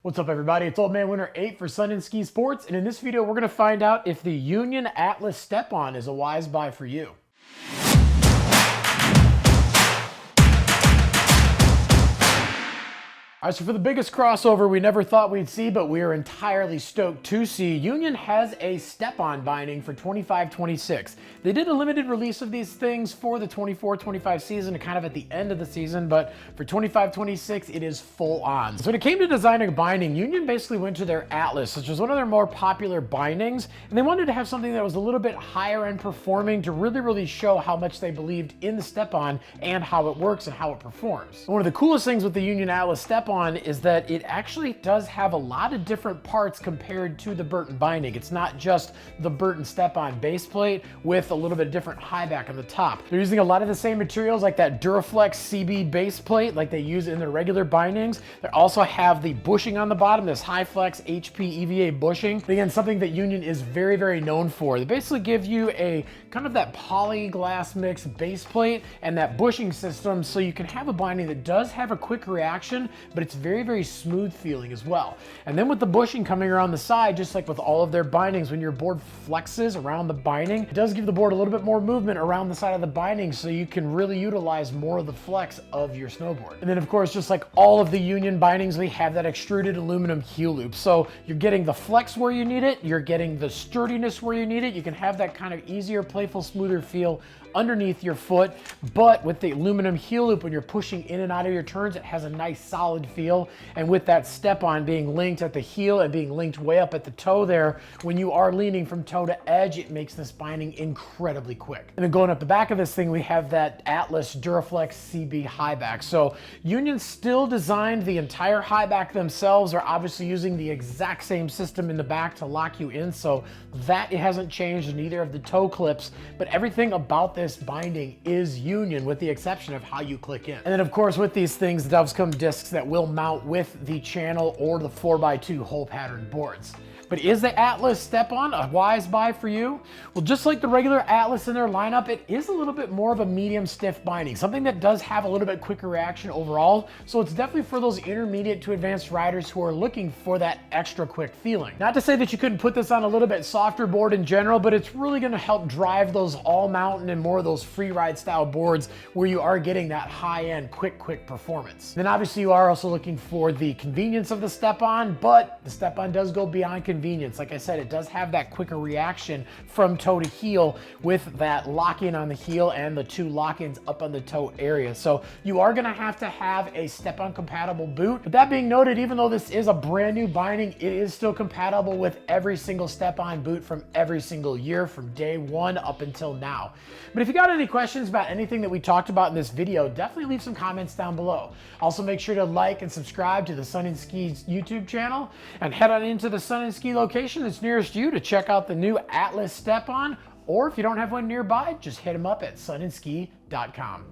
What's up, everybody? It's Old Man Winter 8 for Sun and Ski Sports, and in this video we're going to find out if the Union Atlas Step-On is a wise buy for you. All right, so for the biggest crossover we never thought we'd see, but we are entirely stoked to see, Union has a step-on binding for 25-26. They did a limited release of these things for the 24-25 season, kind of at the end of the season, but for 25-26, it is full on. So when it came to designing a binding, Union basically went to their Atlas, which was one of their more popular bindings, and they wanted to have something that was a little bit higher end performing to really show how much they believed in the step-on and how it works and how it performs. And one of the coolest things with the Union Atlas step-on is that it actually does have a lot of different parts compared to the Burton binding. It's not just the Burton step-on base plate with a little bit different high back on the top. They're using a lot of the same materials like that Duraflex CB base plate like they use in their regular bindings. They also have the bushing on the bottom, this High-Flex HP EVA bushing. But again, something that Union is very known for. They basically give you a kind of that poly glass mix base plate and that bushing system so you can have a binding that does have a quick reaction, but it's very smooth feeling as well. And then with the bushing coming around the side, just like with all of their bindings, when your board flexes around the binding, it does give the board a little bit more movement around the side of the binding so you can really utilize more of the flex of your snowboard. And then of course, just like all of the Union bindings, we have that extruded aluminum heel loop. So you're getting the flex where you need it, you're getting the sturdiness where you need it, you can have that kind of easier, playful, smoother feel underneath your foot, but with the aluminum heel loop, when you're pushing in and out of your turns, it has a nice solid feel. And with that step-on being linked at the heel and being linked way up at the toe there, when you are leaning from toe to edge, it makes this binding incredibly quick. And then going up the back of this thing, we have that Atlas Duraflex CB high back. So Union still designed the entire high back themselves. They're obviously using the exact same system in the back to lock you in, so that it hasn't changed in either of the toe clips, but everything about this binding is Union with the exception of how you click in. And then of course with these things does come discs that will mount with the channel or the 4x2 hole pattern boards. But is the Atlas step-on a wise buy for you? Well, just like the regular Atlas in their lineup, it is a little bit more of a medium stiff binding, something that does have a little bit quicker reaction overall. So it's definitely for those intermediate to advanced riders who are looking for that extra quick feeling. Not to say that you couldn't put this on a little bit softer board in general, but it's really gonna help drive those all mountain and more of those free ride style boards where you are getting that high end quick performance. Then obviously you are also looking for the convenience of the step-on, but the step-on does go beyond convenience. Like I said, it does have that quicker reaction from toe to heel with that lock-in on the heel and the two lock-ins up on the toe area. So you are gonna have to have a step-on compatible boot. But that being noted, even though this is a brand new binding, it is still compatible with every single step-on boot from every single year from day one up until now. But if you got any questions about anything that we talked about in this video, definitely leave some comments down below. Also make sure to like and subscribe to the Sun and Ski's YouTube channel and head on into the Sun and Ski location that's nearest you to check out the new Atlas step-on, or if you don't have one nearby, just hit them up at sunandski.com.